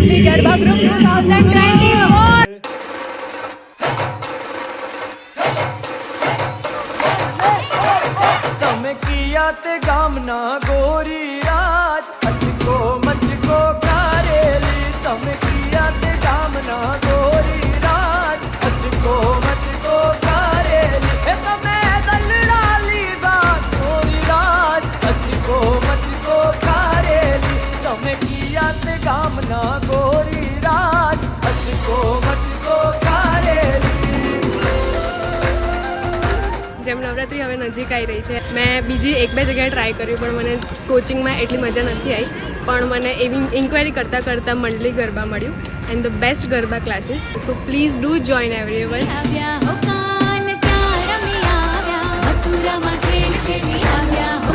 મંડલી garba group 2024 તમે કિયાત ગામના ગોરી રાજ અચકો મચકો કારેલી તમે કિયાત ગામના ગોરી રાજ અચકો મચકો કારેલી એ તમે દલડા લીધા ચોરી રાજ અચકો મચકો કારેલી તમે કિયાત ગામના ગોરી રાજ અચકો મચકો કારેલી। જેમ નવરાત્રી હવે નજીક આવી રહી છે, મેં બીજી એક બે જગ્યાએ ટ્રાય કર્યું પણ મને કોચિંગમાં એટલી મજા નથી આવી, પણ મને એવી ઇન્ક્વાયરી કરતાં મંડલી ગરબા મળ્યું and the best garba classes. So please do join everyone. આવ્યા હો કાન ત્યાં રમી આવ્યા મથુરામાં ખેલ ખેલી આવ્યા હો